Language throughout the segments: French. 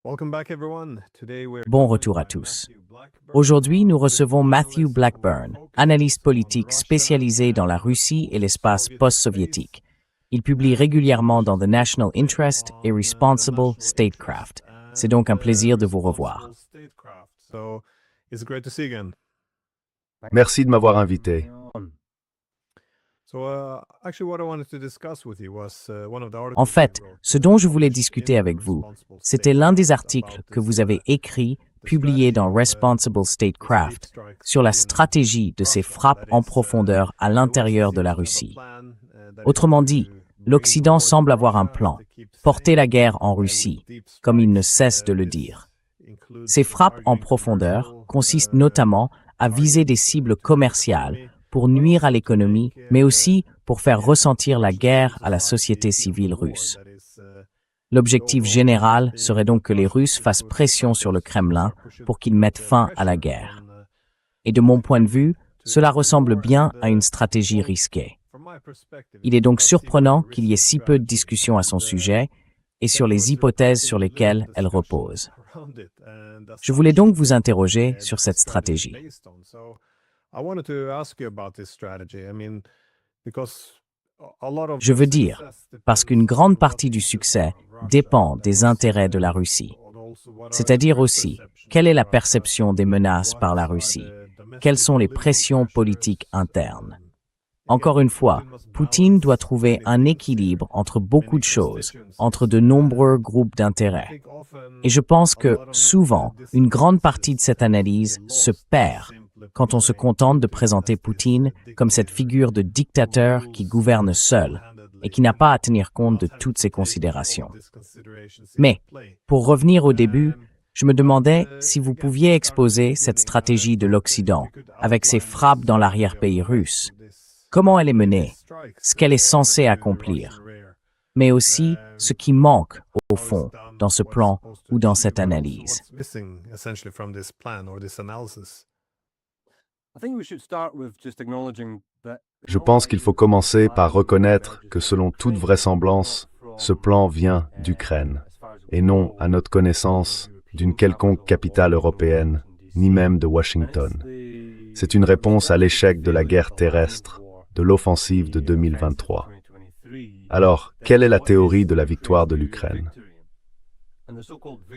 Bon retour à tous. Aujourd'hui, nous recevons Matthew Blackburn, analyste politique spécialisé dans la Russie et l'espace post-soviétique. Il publie régulièrement dans The National Interest et Responsible Statecraft. C'est donc un plaisir de vous revoir. Merci de m'avoir invité. En fait, ce dont je voulais discuter avec vous, c'était l'un des articles que vous avez écrit, publié dans Responsible Statecraft, sur la stratégie de ces frappes en profondeur à l'intérieur de la Russie. Autrement dit, l'Occident semble avoir un plan, porter la guerre en Russie, comme il ne cesse de le dire. Ces frappes en profondeur consistent notamment à viser des cibles commerciales pour nuire à l'économie, mais aussi pour faire ressentir la guerre à la société civile russe. L'objectif général serait donc que les Russes fassent pression sur le Kremlin pour qu'il mette fin à la guerre. Et de mon point de vue, cela ressemble bien à une stratégie risquée. Il est donc surprenant qu'il y ait si peu de discussions à son sujet et sur les hypothèses sur lesquelles elle repose. Je voulais donc vous interroger sur cette stratégie. Je veux dire, parce qu'une grande partie du succès dépend des intérêts de la Russie. C'est-à-dire aussi, quelle est la perception des menaces par la Russie? Quelles sont les pressions politiques internes? Encore une fois, Poutine doit trouver un équilibre entre beaucoup de choses, entre de nombreux groupes d'intérêts. Et je pense que, souvent, une grande partie de cette analyse se perd quand on se contente de présenter Poutine comme cette figure de dictateur qui gouverne seul et qui n'a pas à tenir compte de toutes ces considérations. Mais, pour revenir au début, je me demandais si vous pouviez exposer cette stratégie de l'Occident avec ses frappes dans l'arrière-pays russe. Comment elle est menée, ce qu'elle est censée accomplir, mais aussi ce qui manque, au fond, dans ce plan ou dans cette analyse. Je pense qu'il faut commencer par reconnaître que selon toute vraisemblance, ce plan vient d'Ukraine, et non, à notre connaissance, d'une quelconque capitale européenne, ni même de Washington. C'est une réponse à l'échec de la guerre terrestre, de l'offensive de 2023. Alors, quelle est la théorie de la victoire de l'Ukraine?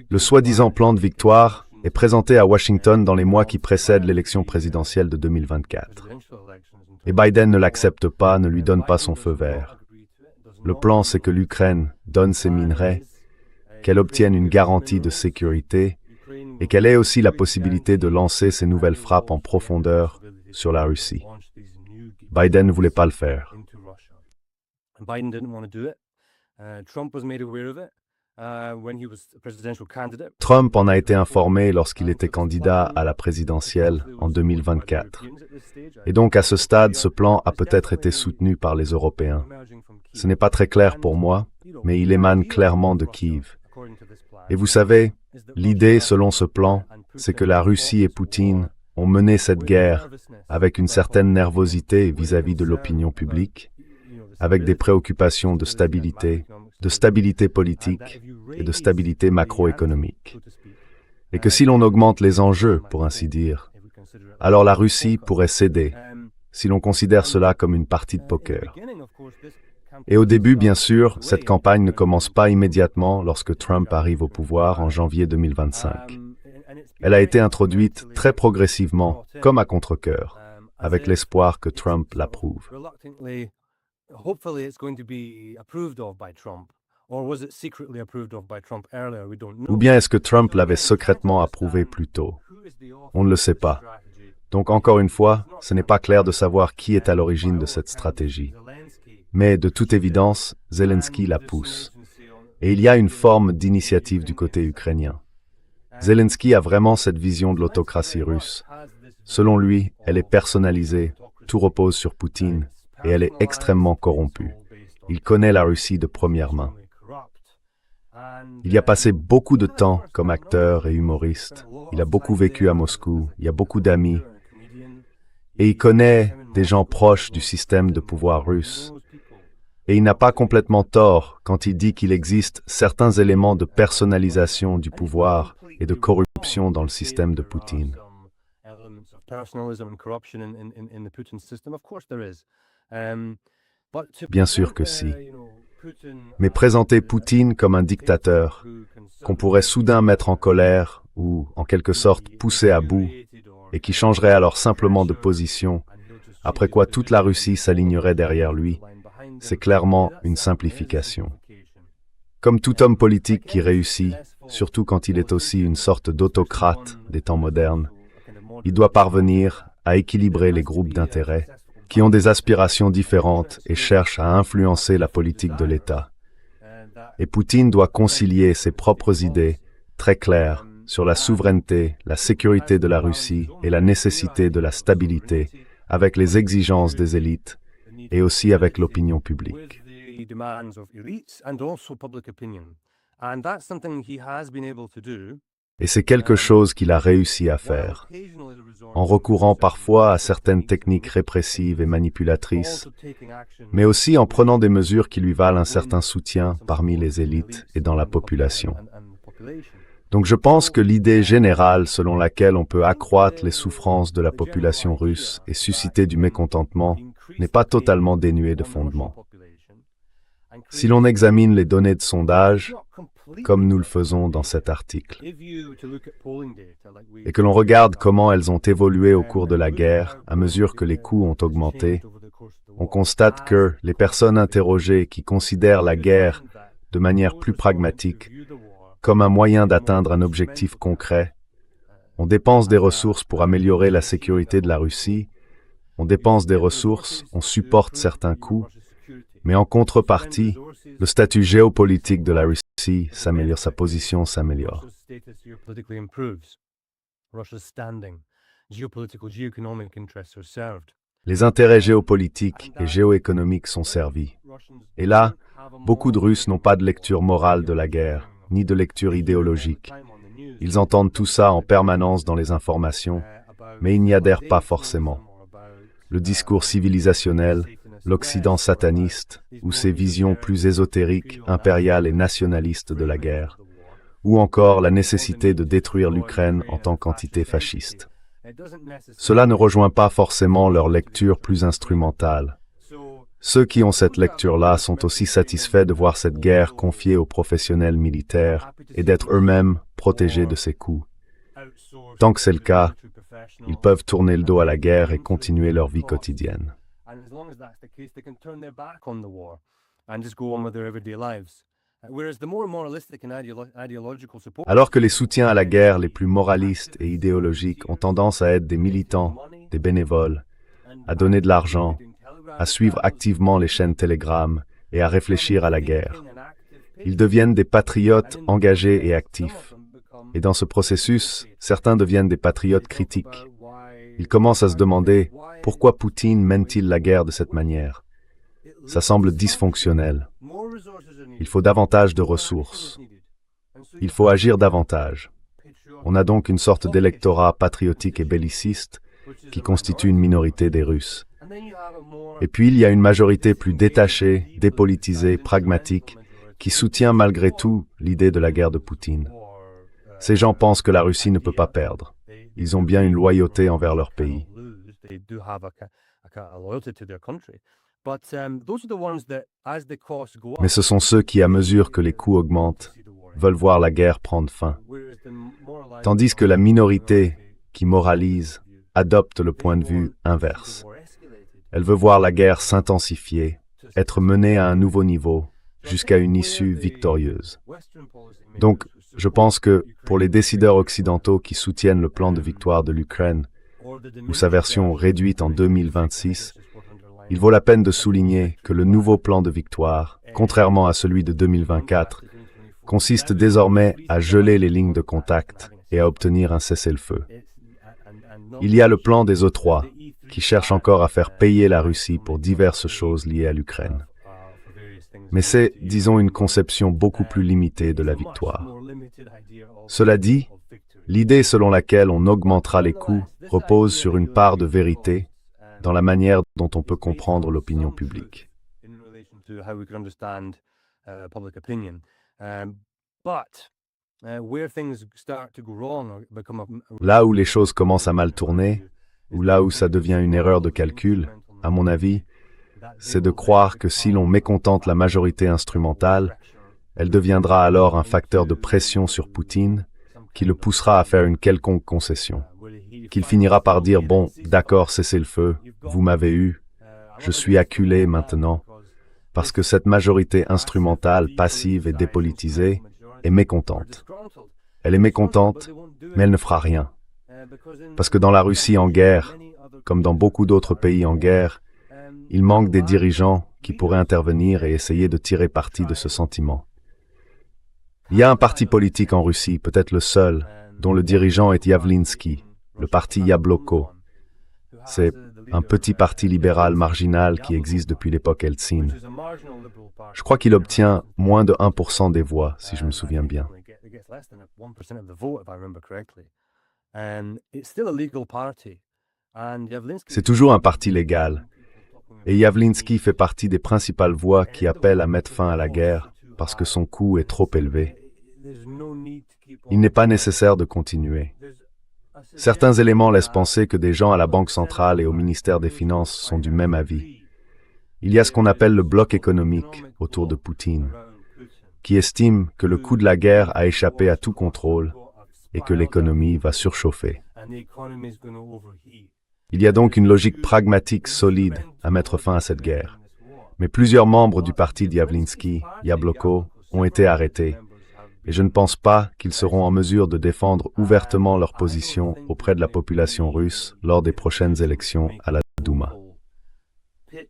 Le soi-disant plan de victoire est présenté à Washington dans les mois qui précèdent l'élection présidentielle de 2024. Et Biden ne l'accepte pas, ne lui donne pas son feu vert. Le plan, c'est que l'Ukraine donne ses minerais, qu'elle obtienne une garantie de sécurité et qu'elle ait aussi la possibilité de lancer ses nouvelles frappes en profondeur sur la Russie. Biden ne voulait pas le faire. Trump en a été informé lorsqu'il était candidat à la présidentielle en 2024. Et donc à ce stade, ce plan a peut-être été soutenu par les Européens. Ce n'est pas très clair pour moi, mais il émane clairement de Kiev. Et vous savez, l'idée selon ce plan, c'est que la Russie et Poutine ont mené cette guerre avec une certaine nervosité vis-à-vis de l'opinion publique, avec des préoccupations de stabilité politique et de stabilité macroéconomique. Et que si l'on augmente les enjeux, pour ainsi dire, alors la Russie pourrait céder, si l'on considère cela comme une partie de poker. Et au début, bien sûr, cette campagne ne commence pas immédiatement lorsque Trump arrive au pouvoir en janvier 2025. Elle a été introduite très progressivement, comme à contre-cœur, avec l'espoir que Trump l'approuve. Ou bien est-ce que Trump l'avait secrètement approuvé plus tôt? On ne le sait pas. Donc encore une fois, ce n'est pas clair de savoir qui est à l'origine de cette stratégie. Mais de toute évidence, Zelensky la pousse. Et il y a une forme d'initiative du côté ukrainien. Zelensky a vraiment cette vision de l'autocratie russe. Selon lui, elle est personnalisée, tout repose sur Poutine, et elle est extrêmement corrompue. Il connaît la Russie de première main. Il y a passé beaucoup de temps comme acteur et humoriste. Il a beaucoup vécu à Moscou, il y a beaucoup d'amis. Et il connaît des gens proches du système de pouvoir russe. Et il n'a pas complètement tort quand il dit qu'il existe certains éléments de personnalisation du pouvoir et de corruption dans le système de Poutine. Bien sûr que si. Mais présenter Poutine comme un dictateur, qu'on pourrait soudain mettre en colère ou, en quelque sorte, pousser à bout, et qui changerait alors simplement de position, après quoi toute la Russie s'alignerait derrière lui, c'est clairement une simplification. Comme tout homme politique qui réussit, surtout quand il est aussi une sorte d'autocrate des temps modernes, il doit parvenir à équilibrer les groupes d'intérêts qui ont des aspirations différentes et cherchent à influencer la politique de l'État. Et Poutine doit concilier ses propres idées très claires sur la souveraineté, la sécurité de la Russie et la nécessité de la stabilité avec les exigences des élites et aussi avec l'opinion publique. Et c'est quelque chose qu'il a réussi à faire, en recourant parfois à certaines techniques répressives et manipulatrices, mais aussi en prenant des mesures qui lui valent un certain soutien parmi les élites et dans la population. Donc je pense que l'idée générale selon laquelle on peut accroître les souffrances de la population russe et susciter du mécontentement n'est pas totalement dénuée de fondement. Si l'on examine les données de sondage, comme nous le faisons dans cet article, et que l'on regarde comment elles ont évolué au cours de la guerre à mesure que les coûts ont augmenté, on constate que les personnes interrogées qui considèrent la guerre de manière plus pragmatique, comme un moyen d'atteindre un objectif concret, on dépense des ressources pour améliorer la sécurité de la Russie, on dépense des ressources, on supporte certains coûts, mais en contrepartie, le statut géopolitique de la Russie s'améliore, sa position s'améliore. Les intérêts géopolitiques et géoéconomiques sont servis. Et là, beaucoup de Russes n'ont pas de lecture morale de la guerre, ni de lecture idéologique. Ils entendent tout ça en permanence dans les informations, mais ils n'y adhèrent pas forcément. Le discours civilisationnel, l'Occident sataniste, ou ses visions plus ésotériques, impériales et nationalistes de la guerre, ou encore la nécessité de détruire l'Ukraine en tant qu'entité fasciste. Cela ne rejoint pas forcément leur lecture plus instrumentale. Ceux qui ont cette lecture-là sont aussi satisfaits de voir cette guerre confiée aux professionnels militaires et d'être eux-mêmes protégés de ses coups. Tant que c'est le cas, ils peuvent tourner le dos à la guerre et continuer leur vie quotidienne. Alors que les soutiens à la guerre les plus moralistes et idéologiques ont tendance à être des militants, des bénévoles, à donner de l'argent, à suivre activement les chaînes Telegram et à réfléchir à la guerre. Ils deviennent des patriotes engagés et actifs. Et dans ce processus, certains deviennent des patriotes critiques. Ils commencent à se demander pourquoi Poutine mène-t-il la guerre de cette manière. Ça semble dysfonctionnel. Il faut davantage de ressources. Il faut agir davantage. On a donc une sorte d'électorat patriotique et belliciste qui constitue une minorité des Russes. Et puis il y a une majorité plus détachée, dépolitisée, pragmatique, qui soutient malgré tout l'idée de la guerre de Poutine. Ces gens pensent que la Russie ne peut pas perdre. Ils ont bien une loyauté envers leur pays. Mais ce sont ceux qui, à mesure que les coûts augmentent, veulent voir la guerre prendre fin. Tandis que la minorité, qui moralise, adopte le point de vue inverse. Elle veut voir la guerre s'intensifier, être menée à un nouveau niveau, jusqu'à une issue victorieuse. Donc, je pense que, pour les décideurs occidentaux qui soutiennent le plan de victoire de l'Ukraine, ou sa version réduite en 2026, il vaut la peine de souligner que le nouveau plan de victoire, contrairement à celui de 2024, consiste désormais à geler les lignes de contact et à obtenir un cessez-le-feu. Il y a le plan des E3, qui cherche encore à faire payer la Russie pour diverses choses liées à l'Ukraine. Mais c'est, disons, une conception beaucoup plus limitée de la victoire. Cela dit, l'idée selon laquelle on augmentera les coûts repose sur une part de vérité dans la manière dont on peut comprendre l'opinion publique. Là où les choses commencent à mal tourner, ou là où ça devient une erreur de calcul, à mon avis, c'est de croire que si l'on mécontente la majorité instrumentale, elle deviendra alors un facteur de pression sur Poutine qui le poussera à faire une quelconque concession. Qu'il finira par dire « Bon, d'accord, cessez le feu, vous m'avez eu, je suis acculé maintenant », parce que cette majorité instrumentale, passive et dépolitisée est mécontente. Elle est mécontente, mais elle ne fera rien. Parce que dans la Russie en guerre, comme dans beaucoup d'autres pays en guerre, il manque des dirigeants qui pourraient intervenir et essayer de tirer parti de ce sentiment. Il y a un parti politique en Russie, peut-être le seul, dont le dirigeant est Yavlinsky, le parti Yabloko. C'est un petit parti libéral marginal qui existe depuis l'époque Eltsine. Je crois qu'il obtient moins de 1% des voix, si je me souviens bien. C'est toujours un parti légal. Et Yavlinsky fait partie des principales voix qui appellent à mettre fin à la guerre parce que son coût est trop élevé. Il n'est pas nécessaire de continuer. Certains éléments laissent penser que des gens à la Banque centrale et au ministère des Finances sont du même avis. Il y a ce qu'on appelle le bloc économique autour de Poutine, qui estime que le coût de la guerre a échappé à tout contrôle et que l'économie va surchauffer. Il y a donc une logique pragmatique solide à mettre fin à cette guerre. Mais plusieurs membres du parti d'Yavlinsky, Yabloko, ont été arrêtés. Et je ne pense pas qu'ils seront en mesure de défendre ouvertement leur position auprès de la population russe lors des prochaines élections à la Douma. Et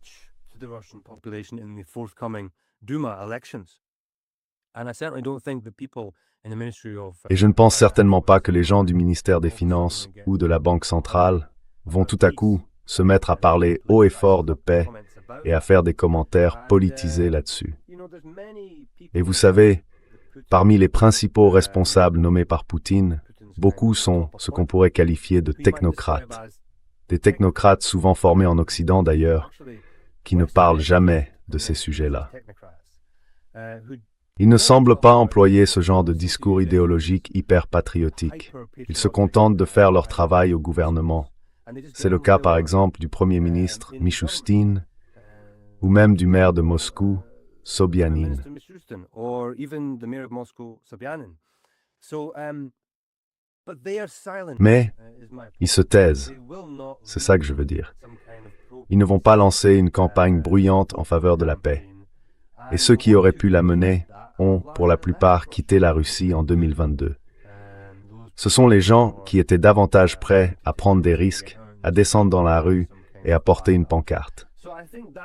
je ne pense certainement pas que les gens du ministère des Finances ou de la Banque centrale vont tout à coup se mettre à parler haut et fort de paix et à faire des commentaires politisés là-dessus. Et vous savez, parmi les principaux responsables nommés par Poutine, beaucoup sont ce qu'on pourrait qualifier de technocrates. Des technocrates souvent formés en Occident d'ailleurs, qui ne parlent jamais de ces sujets-là. Ils ne semblent pas employer ce genre de discours idéologique hyper patriotique. Ils se contentent de faire leur travail au gouvernement. C'est le cas par exemple du Premier ministre Mishustin ou même du maire de Moscou, Sobyanin. Mais ils se taisent, c'est ça que je veux dire. Ils ne vont pas lancer une campagne bruyante en faveur de la paix. Et ceux qui auraient pu la mener ont, pour la plupart, quitté la Russie en 2022. Ce sont les gens qui étaient davantage prêts à prendre des risques, à descendre dans la rue et à porter une pancarte.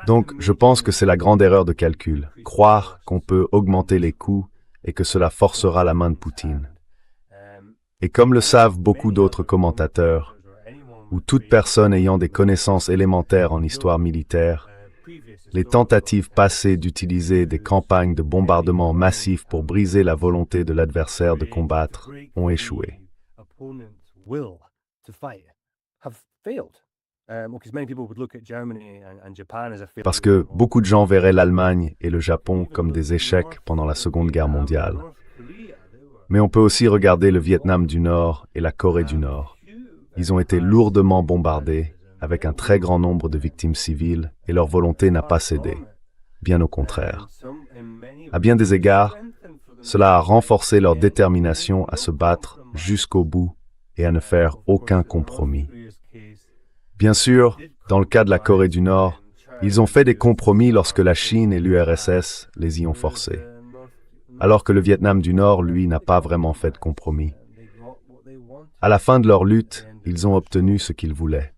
Donc, je pense que c'est la grande erreur de calcul, croire qu'on peut augmenter les coûts et que cela forcera la main de Poutine. Et comme le savent beaucoup d'autres commentateurs, ou toute personne ayant des connaissances élémentaires en histoire militaire, les tentatives passées d'utiliser des campagnes de bombardement massifs pour briser la volonté de l'adversaire de combattre ont échoué. Parce que beaucoup de gens verraient l'Allemagne et le Japon comme des échecs pendant la Seconde Guerre mondiale. Mais on peut aussi regarder le Vietnam du Nord et la Corée du Nord. Ils ont été lourdement bombardés, avec un très grand nombre de victimes civiles, et leur volonté n'a pas cédé. Bien au contraire. À bien des égards, cela a renforcé leur détermination à se battre jusqu'au bout et à ne faire aucun compromis. Bien sûr, dans le cas de la Corée du Nord, ils ont fait des compromis lorsque la Chine et l'URSS les y ont forcés. Alors que le Vietnam du Nord, lui, n'a pas vraiment fait de compromis. À la fin de leur lutte, ils ont obtenu ce qu'ils voulaient.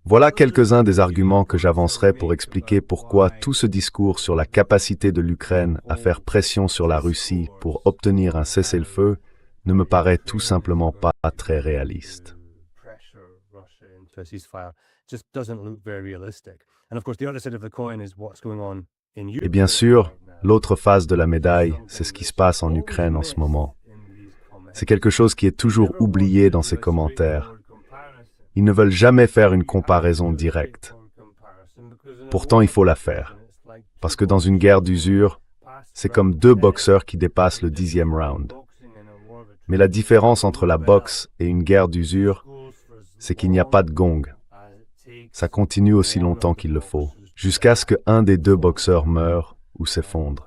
Voilà quelques-uns des arguments que j'avancerai pour expliquer pourquoi tout ce discours sur la capacité de l'Ukraine à faire pression sur la Russie pour obtenir un cessez-le-feu ne me paraît tout simplement pas très réaliste. Et bien sûr, l'autre face de la médaille, c'est ce qui se passe en Ukraine en ce moment. C'est quelque chose qui est toujours oublié dans ces commentaires. Ils ne veulent jamais faire une comparaison directe. Pourtant, il faut la faire. Parce que dans une guerre d'usure, c'est comme deux boxeurs qui dépassent le 10e round. Mais la différence entre la boxe et une guerre d'usure, c'est qu'il n'y a pas de gong. Ça continue aussi longtemps qu'il le faut, jusqu'à ce qu'un des deux boxeurs meure ou s'effondre.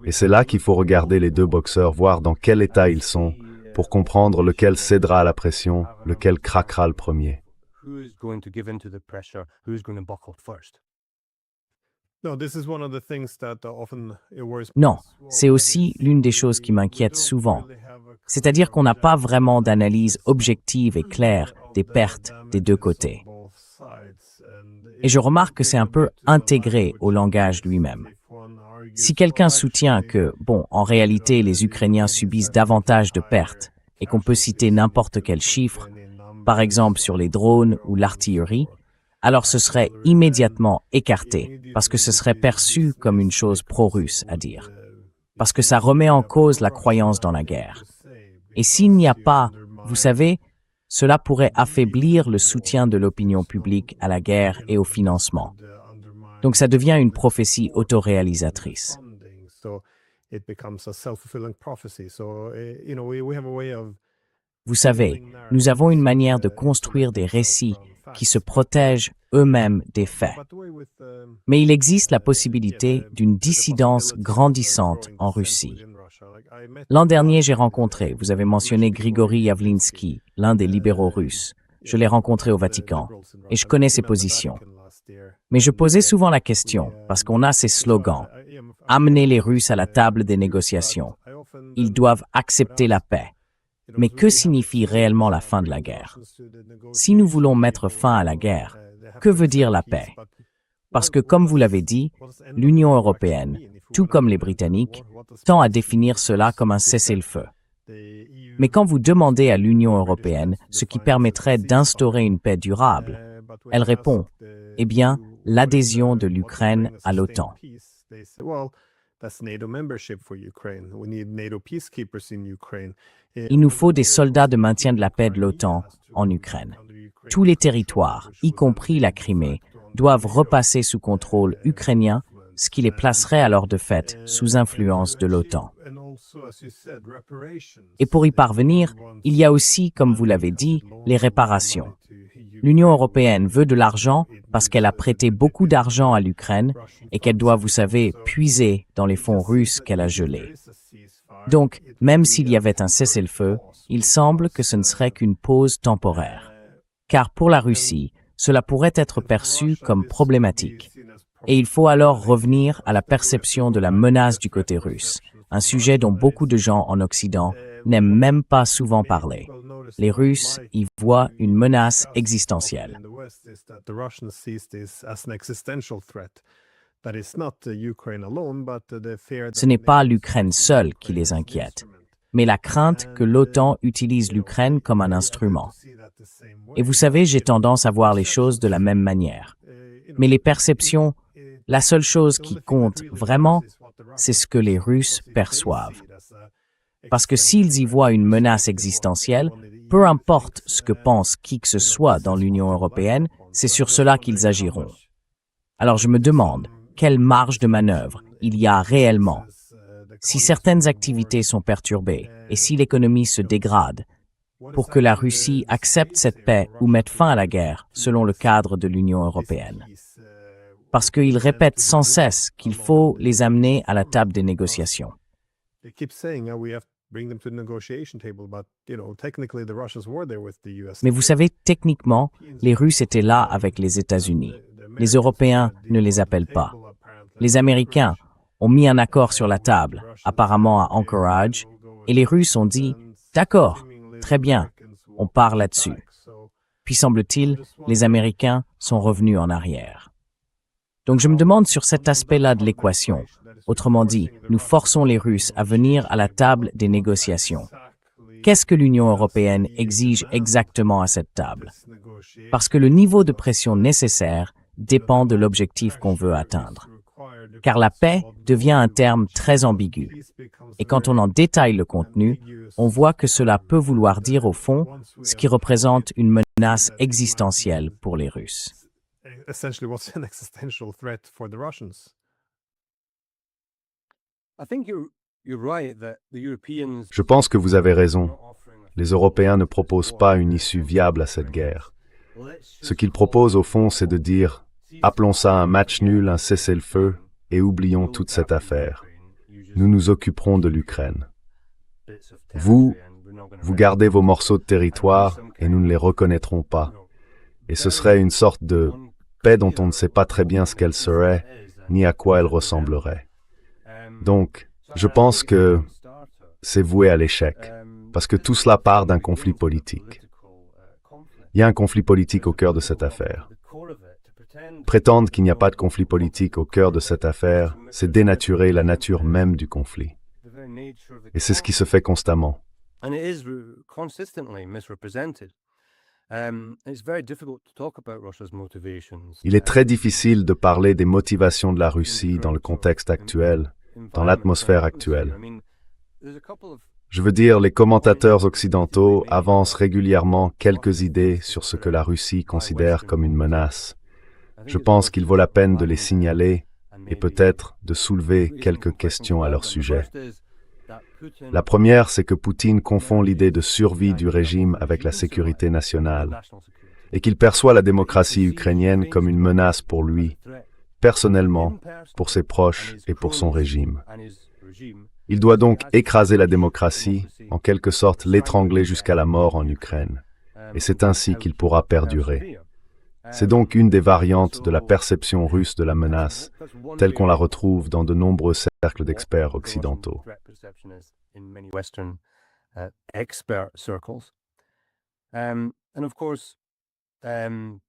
Et c'est là qu'il faut regarder les deux boxeurs, voir dans quel état ils sont, pour comprendre lequel cédera à la pression, lequel craquera le premier. Non, c'est aussi l'une des choses qui m'inquiète souvent. C'est-à-dire qu'on n'a pas vraiment d'analyse objective et claire des pertes des deux côtés. Et je remarque que c'est un peu intégré au langage lui-même. Si quelqu'un soutient que, en réalité, les Ukrainiens subissent davantage de pertes et qu'on peut citer n'importe quel chiffre, par exemple sur les drones ou l'artillerie, alors ce serait immédiatement écarté parce que ce serait perçu comme une chose pro-russe à dire. Parce que ça remet en cause la croyance dans la guerre. Et s'il n'y a pas, vous savez, cela pourrait affaiblir le soutien de l'opinion publique à la guerre et au financement. Donc ça devient une prophétie autoréalisatrice. Vous savez, nous avons une manière de construire des récits qui se protègent eux-mêmes des faits. Mais il existe la possibilité d'une dissidence grandissante en Russie. L'an dernier, j'ai rencontré, vous avez mentionné Grigori Yavlinsky, l'un des libéraux russes. Je l'ai rencontré au Vatican et je connais ses positions. Mais je posais souvent la question, parce qu'on a ces slogans, « Amener les Russes à la table des négociations. Ils doivent accepter la paix. » Mais que signifie réellement la fin de la guerre? Si nous voulons mettre fin à la guerre, que veut dire la paix? Parce que, comme vous l'avez dit, l'Union européenne, tout comme les Britanniques, tend à définir cela comme un cessez-le-feu. Mais quand vous demandez à l'Union européenne ce qui permettrait d'instaurer une paix durable, elle répond, eh bien, l'adhésion de l'Ukraine à l'OTAN. Il nous faut des soldats de maintien de la paix de l'OTAN en Ukraine. Tous les territoires, y compris la Crimée, doivent repasser sous contrôle ukrainien, ce qui les placerait alors de fait sous influence de l'OTAN. Et pour y parvenir, il y a aussi, comme vous l'avez dit, les réparations. L'Union européenne veut de l'argent parce qu'elle a prêté beaucoup d'argent à l'Ukraine et qu'elle doit, vous savez, puiser dans les fonds russes qu'elle a gelés. Donc, même s'il y avait un cessez-le-feu, il semble que ce ne serait qu'une pause temporaire. Car pour la Russie, cela pourrait être perçu comme problématique. Et il faut alors revenir à la perception de la menace du côté russe, un sujet dont beaucoup de gens en Occident n'aiment même pas souvent parler. Les Russes y voient une menace existentielle. Ce n'est pas l'Ukraine seule qui les inquiète, mais la crainte que l'OTAN utilise l'Ukraine comme un instrument. Et vous savez, j'ai tendance à voir les choses de la même manière. Mais les perceptions, la seule chose qui compte vraiment, c'est ce que les Russes perçoivent. Parce que s'ils y voient une menace existentielle, peu importe ce que pense qui que ce soit dans l'Union européenne, c'est sur cela qu'ils agiront. Alors je me demande, quelle marge de manœuvre il y a réellement? Si certaines activités sont perturbées et si l'économie se dégrade, pour que la Russie accepte cette paix ou mette fin à la guerre selon le cadre de l'Union européenne. Parce qu'ils répètent sans cesse qu'il faut les amener à la table des négociations. Mais vous savez, techniquement, les Russes étaient là avec les États-Unis. Les Européens ne les appellent pas. Les Américains ont mis un accord sur la table, apparemment à Anchorage, et les Russes ont dit « D'accord, très bien, on part là-dessus ». Puis semble-t-il, les Américains sont revenus en arrière. Donc je me demande sur cet aspect-là de l'équation. Autrement dit, nous forçons les Russes à venir à la table des négociations. Qu'est-ce que l'Union européenne exige exactement à cette table? Parce que le niveau de pression nécessaire dépend de l'objectif qu'on veut atteindre. Car la paix devient un terme très ambigu. Et quand on en détaille le contenu, on voit que cela peut vouloir dire au fond ce qui représente une menace existentielle pour les Russes. Je pense que vous avez raison. Les Européens ne proposent pas une issue viable à cette guerre. Ce qu'ils proposent au fond, c'est de dire « appelons ça un match nul, un cessez-le-feu, et oublions toute cette affaire. Nous nous occuperons de l'Ukraine. Vous gardez vos morceaux de territoire et nous ne les reconnaîtrons pas. Et ce serait une sorte de paix dont on ne sait pas très bien ce qu'elle serait, ni à quoi elle ressemblerait. Donc, je pense que c'est voué à l'échec, parce que tout cela part d'un conflit politique. Il y a un conflit politique au cœur de cette affaire. Prétendre qu'il n'y a pas de conflit politique au cœur de cette affaire, c'est dénaturer la nature même du conflit. Et c'est ce qui se fait constamment. Il est très difficile de parler des motivations de la Russie dans le contexte actuel, dans l'atmosphère actuelle. Je veux dire, les commentateurs occidentaux avancent régulièrement quelques idées sur ce que la Russie considère comme une menace. Je pense qu'il vaut la peine de les signaler et peut-être de soulever quelques questions à leur sujet. La première, c'est que Poutine confond l'idée de survie du régime avec la sécurité nationale et qu'il perçoit la démocratie ukrainienne comme une menace pour lui, personnellement, pour ses proches et pour son régime. Il doit donc écraser la démocratie, en quelque sorte l'étrangler jusqu'à la mort en Ukraine. Et c'est ainsi qu'il pourra perdurer. C'est donc une des variantes de la perception russe de la menace, telle qu'on la retrouve dans de nombreux cercles d'experts occidentaux.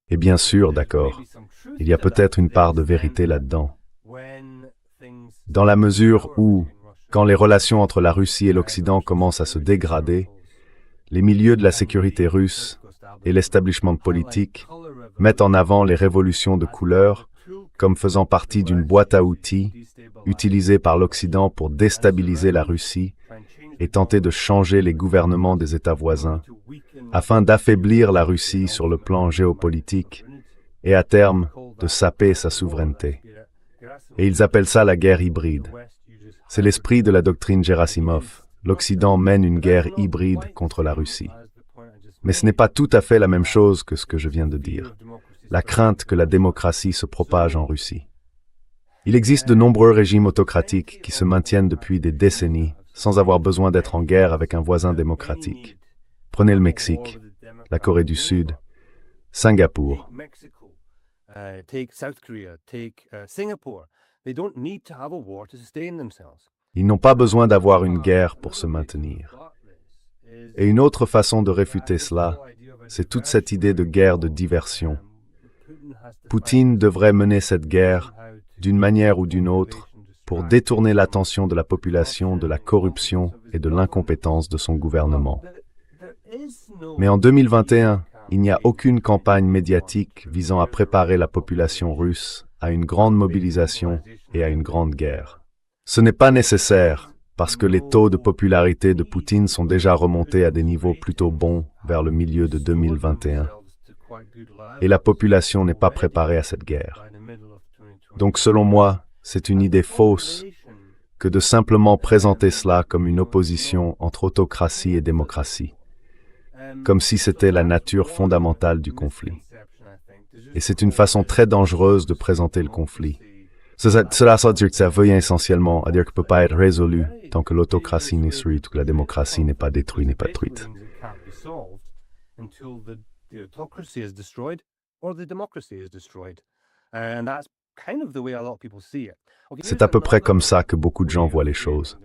Et bien sûr, d'accord, il y a peut-être une part de vérité là-dedans. Dans la mesure où, quand les relations entre la Russie et l'Occident commencent à se dégrader, les milieux de la sécurité russe et l'establishment politique mettent en avant les révolutions de couleur comme faisant partie d'une boîte à outils utilisée par l'Occident pour déstabiliser la Russie et tenter de changer les gouvernements des États voisins, afin d'affaiblir la Russie sur le plan géopolitique et à terme de saper sa souveraineté. Et ils appellent ça la guerre hybride. C'est l'esprit de la doctrine Gerasimov. L'Occident mène une guerre hybride contre la Russie. Mais ce n'est pas tout à fait la même chose que ce que je viens de dire. La crainte que la démocratie se propage en Russie. Il existe de nombreux régimes autocratiques qui se maintiennent depuis des décennies sans avoir besoin d'être en guerre avec un voisin démocratique. Prenez le Mexique, la Corée du Sud, Singapour. Ils n'ont pas besoin d'avoir une guerre pour se maintenir. Et une autre façon de réfuter cela, c'est toute cette idée de guerre de diversion. Poutine devrait mener cette guerre, d'une manière ou d'une autre, pour détourner l'attention de la population de la corruption et de l'incompétence de son gouvernement. Mais en 2021, il n'y a aucune campagne médiatique visant à préparer la population russe à une grande mobilisation et à une grande guerre. Ce n'est pas nécessaire, parce que les taux de popularité de Poutine sont déjà remontés à des niveaux plutôt bons vers le milieu de 2021. Et la population n'est pas préparée à cette guerre. Donc selon moi, c'est une idée fausse que de simplement présenter cela comme une opposition entre autocratie et démocratie, comme si c'était la nature fondamentale du conflit. Et c'est une façon très dangereuse de présenter le conflit. Cela veut dire que ça veut essentiellement dire qu'il ne peut pas être résolu tant que l'autocratie n'est détruite, que la démocratie n'est pas détruite, n'est pas détruite. C'est à peu près comme ça que beaucoup de gens voient les choses.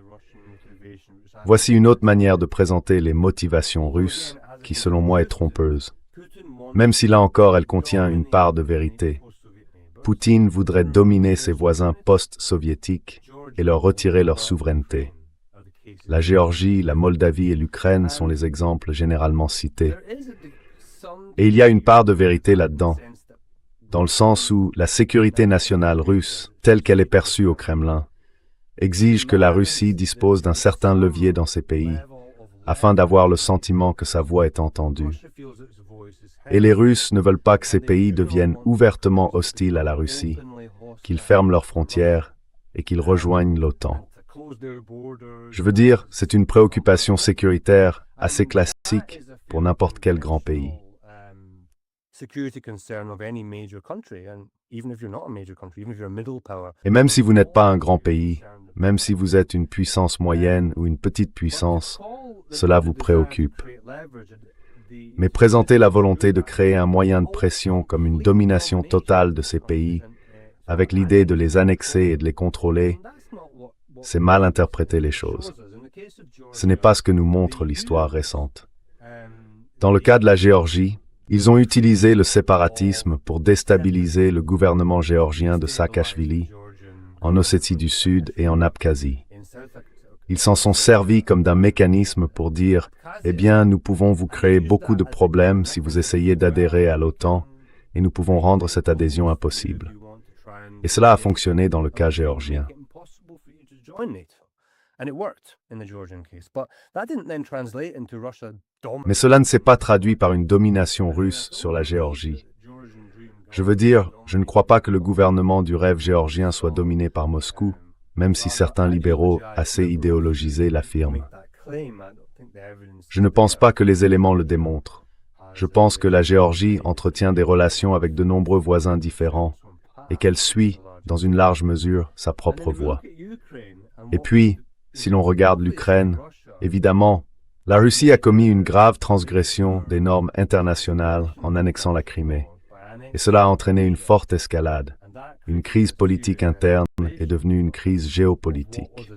Voici une autre manière de présenter les motivations russes, qui selon moi est trompeuse. Même si là encore elle contient une part de vérité. Poutine voudrait dominer ses voisins post-soviétiques et leur retirer leur souveraineté. La Géorgie, la Moldavie et l'Ukraine sont les exemples généralement cités. Et il y a une part de vérité là-dedans, dans le sens où la sécurité nationale russe, telle qu'elle est perçue au Kremlin, exige que la Russie dispose d'un certain levier dans ces pays, afin d'avoir le sentiment que sa voix est entendue. Et les Russes ne veulent pas que ces pays deviennent ouvertement hostiles à la Russie, qu'ils ferment leurs frontières et qu'ils rejoignent l'OTAN. Je veux dire, c'est une préoccupation sécuritaire assez classique pour n'importe quel grand pays. Et même si vous n'êtes pas un grand pays, même si vous êtes une puissance moyenne ou une petite puissance, cela vous préoccupe. Mais présenter la volonté de créer un moyen de pression comme une domination totale de ces pays, avec l'idée de les annexer et de les contrôler, c'est mal interpréter les choses. Ce n'est pas ce que nous montre l'histoire récente. Dans le cas de la Géorgie, ils ont utilisé le séparatisme pour déstabiliser le gouvernement géorgien de Saakachvili, en Ossétie du Sud et en Abkhazie. Ils s'en sont servis comme d'un mécanisme pour dire « Eh bien, nous pouvons vous créer beaucoup de problèmes si vous essayez d'adhérer à l'OTAN, et nous pouvons rendre cette adhésion impossible. » Et cela a fonctionné dans le cas géorgien. Mais cela ne s'est pas traduit par une domination russe sur la Géorgie. Je veux dire, je ne crois pas que le gouvernement du rêve géorgien soit dominé par Moscou, même si certains libéraux assez idéologisés l'affirment. Je ne pense pas que les éléments le démontrent. Je pense que la Géorgie entretient des relations avec de nombreux voisins différents et qu'elle suit, dans une large mesure, sa propre voie. Et puis, si l'on regarde l'Ukraine, évidemment, la Russie a commis une grave transgression des normes internationales en annexant la Crimée. Et cela a entraîné une forte escalade. Une crise politique interne est devenue une crise géopolitique.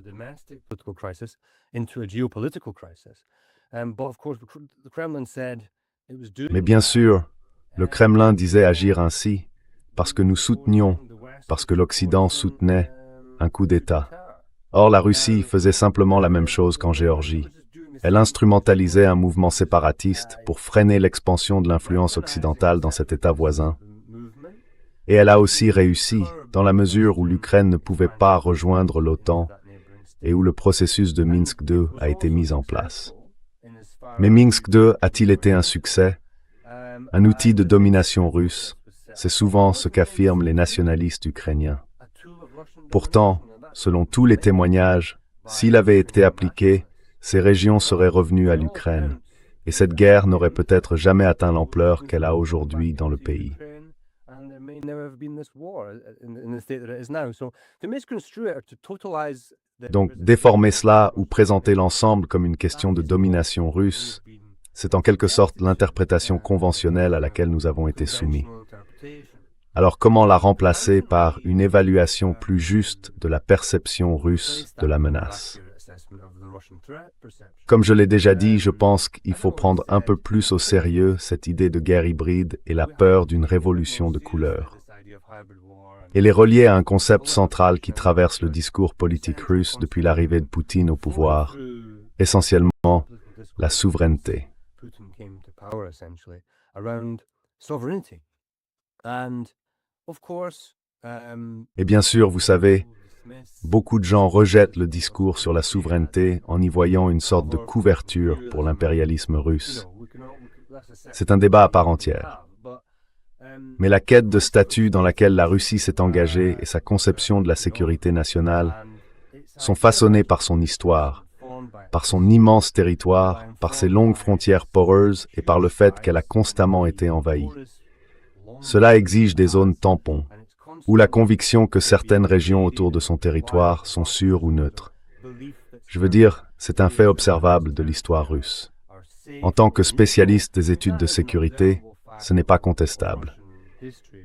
Mais bien sûr, le Kremlin disait agir ainsi parce que nous soutenions, parce que l'Occident soutenait un coup d'État. Or, la Russie faisait simplement la même chose qu'en Géorgie. Elle instrumentalisait un mouvement séparatiste pour freiner l'expansion de l'influence occidentale dans cet État voisin. Et elle a aussi réussi, dans la mesure où l'Ukraine ne pouvait pas rejoindre l'OTAN et où le processus de Minsk II a été mis en place. Mais Minsk II a-t-il été un succès? Un outil de domination russe? C'est souvent ce qu'affirment les nationalistes ukrainiens. Pourtant, selon tous les témoignages, s'il avait été appliqué, ces régions seraient revenues à l'Ukraine, et cette guerre n'aurait peut-être jamais atteint l'ampleur qu'elle a aujourd'hui dans le pays. Donc, déformer cela ou présenter l'ensemble comme une question de domination russe, c'est en quelque sorte l'interprétation conventionnelle à laquelle nous avons été soumis. Alors comment la remplacer par une évaluation plus juste de la perception russe de la menace? Comme je l'ai déjà dit, je pense qu'il faut prendre un peu plus au sérieux cette idée de guerre hybride et la peur d'une révolution de couleur. Et les relier à un concept central qui traverse le discours politique russe depuis l'arrivée de Poutine au pouvoir, essentiellement la souveraineté. Et bien sûr, vous savez, beaucoup de gens rejettent le discours sur la souveraineté en y voyant une sorte de couverture pour l'impérialisme russe. C'est un débat à part entière. Mais la quête de statut dans laquelle la Russie s'est engagée et sa conception de la sécurité nationale sont façonnées par son histoire, par son immense territoire, par ses longues frontières poreuses et par le fait qu'elle a constamment été envahie. Cela exige des zones tampons, ou la conviction que certaines régions autour de son territoire sont sûres ou neutres. Je veux dire, c'est un fait observable de l'histoire russe. En tant que spécialiste des études de sécurité, ce n'est pas contestable.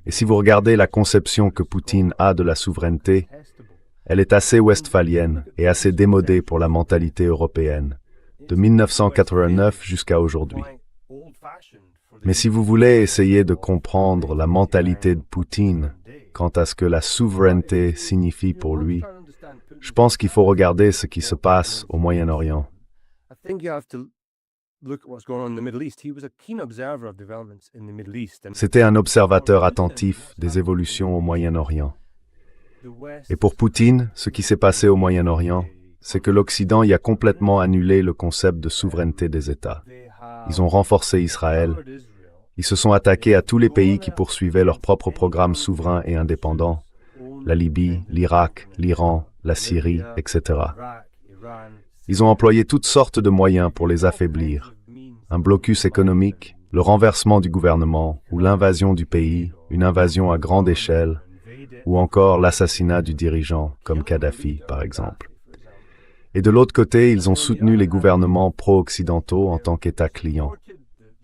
Et si vous regardez la conception que Poutine a de la souveraineté, elle est assez westphalienne et assez démodée pour la mentalité européenne, de 1989 jusqu'à aujourd'hui. Mais si vous voulez essayer de comprendre la mentalité de Poutine quant à ce que la souveraineté signifie pour lui, je pense qu'il faut regarder ce qui se passe au Moyen-Orient. C'était un observateur attentif des évolutions au Moyen-Orient. Et pour Poutine, ce qui s'est passé au Moyen-Orient, c'est que l'Occident y a complètement annulé le concept de souveraineté des États. Ils ont renforcé Israël. Ils se sont attaqués à tous les pays qui poursuivaient leur propre programme souverain et indépendant, la Libye, l'Irak, l'Iran, la Syrie, etc. Ils ont employé toutes sortes de moyens pour les affaiblir. Un blocus économique, le renversement du gouvernement ou l'invasion du pays, une invasion à grande échelle, ou encore l'assassinat du dirigeant, comme Kadhafi par exemple. Et de l'autre côté, ils ont soutenu les gouvernements pro-occidentaux en tant qu'États clients.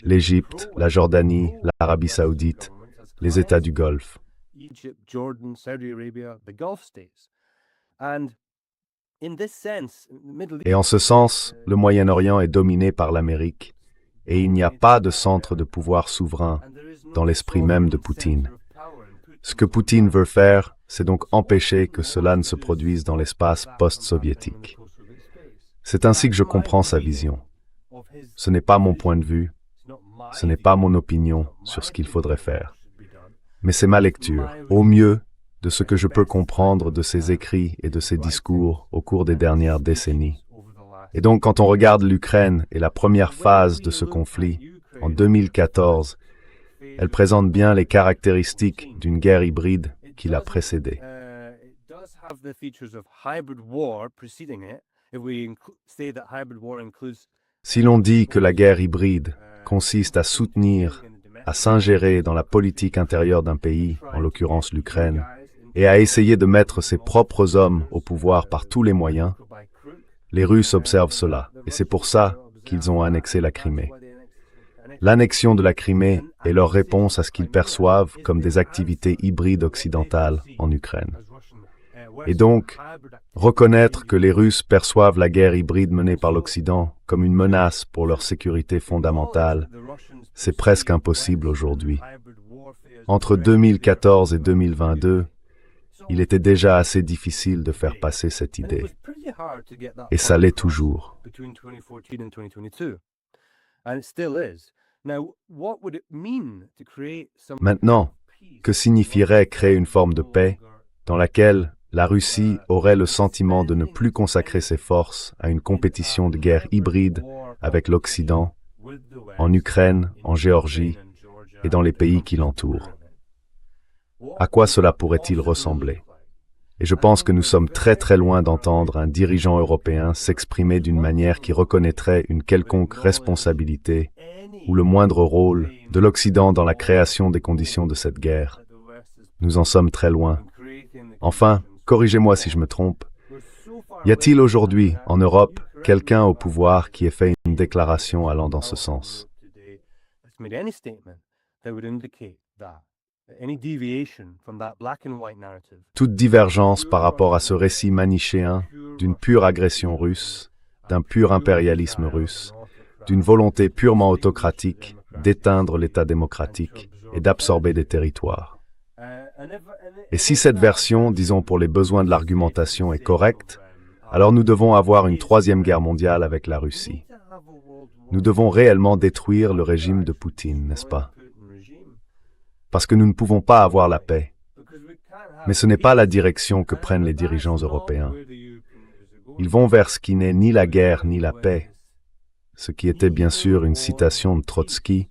L'Égypte, la Jordanie, l'Arabie saoudite, les États du Golfe. Et en ce sens, le Moyen-Orient est dominé par l'Amérique, et il n'y a pas de centre de pouvoir souverain dans l'esprit même de Poutine. Ce que Poutine veut faire, c'est donc empêcher que cela ne se produise dans l'espace post-soviétique. C'est ainsi que je comprends sa vision. Ce n'est pas mon point de vue, ce n'est pas mon opinion sur ce qu'il faudrait faire. Mais c'est ma lecture, au mieux, de ce que je peux comprendre de ses écrits et de ses discours au cours des dernières décennies. Et donc, quand on regarde l'Ukraine et la première phase de ce conflit, en 2014, elle présente bien les caractéristiques d'une guerre hybride qui l'a précédée. Si l'on dit que la guerre hybride consiste à soutenir, à s'ingérer dans la politique intérieure d'un pays, en l'occurrence l'Ukraine, et à essayer de mettre ses propres hommes au pouvoir par tous les moyens, les Russes observent cela, et c'est pour ça qu'ils ont annexé la Crimée. L'annexion de la Crimée est leur réponse à ce qu'ils perçoivent comme des activités hybrides occidentales en Ukraine. Et donc, reconnaître que les Russes perçoivent la guerre hybride menée par l'Occident comme une menace pour leur sécurité fondamentale, c'est presque impossible aujourd'hui. Entre 2014 et 2022, il était déjà assez difficile de faire passer cette idée. Et ça l'est toujours. Maintenant, que signifierait créer une forme de paix dans laquelle la Russie aurait le sentiment de ne plus consacrer ses forces à une compétition de guerre hybride avec l'Occident, en Ukraine, en Géorgie et dans les pays qui l'entourent? À quoi cela pourrait-il ressembler? Et je pense que nous sommes très très loin d'entendre un dirigeant européen s'exprimer d'une manière qui reconnaîtrait une quelconque responsabilité ou le moindre rôle de l'Occident dans la création des conditions de cette guerre. Nous en sommes très loin. Enfin, corrigez-moi si je me trompe. Y a-t-il aujourd'hui, en Europe, quelqu'un au pouvoir qui ait fait une déclaration allant dans ce sens? Toute divergence par rapport à ce récit manichéen d'une pure agression russe, d'un pur impérialisme russe, d'une volonté purement autocratique d'éteindre l'État démocratique et d'absorber des territoires. Et si cette version, disons pour les besoins de l'argumentation, est correcte, alors nous devons avoir une troisième guerre mondiale avec la Russie. Nous devons réellement détruire le régime de Poutine, n'est-ce pas? Parce que nous ne pouvons pas avoir la paix. Mais ce n'est pas la direction que prennent les dirigeants européens. Ils vont vers ce qui n'est ni la guerre ni la paix, ce qui était bien sûr une citation de Trotsky,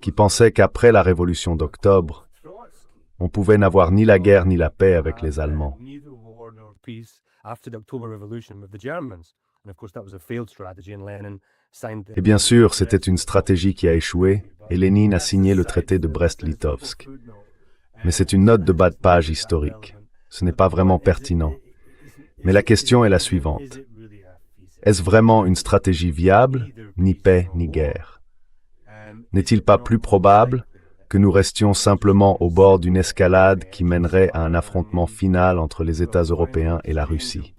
qui pensait qu'après la révolution d'octobre, on pouvait n'avoir ni la guerre ni la paix avec les Allemands. Et bien sûr, c'était une stratégie qui a échoué, et Lénine a signé le traité de Brest-Litovsk. Mais c'est une note de bas de page historique. Ce n'est pas vraiment pertinent. Mais la question est la suivante. Est-ce vraiment une stratégie viable, ni paix ni guerre? N'est-il pas plus probable que nous restions simplement au bord d'une escalade qui mènerait à un affrontement final entre les États européens et la Russie?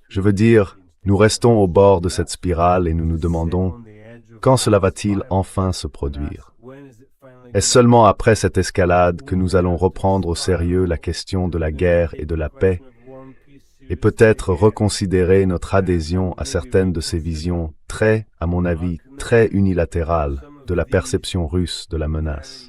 Je veux dire, nous restons au bord de cette spirale et nous nous demandons quand cela va-t-il enfin se produire? Est-ce seulement après cette escalade que nous allons reprendre au sérieux la question de la guerre et de la paix et peut-être reconsidérer notre adhésion à certaines de ces visions très, à mon avis, très unilatérales de la perception russe de la menace?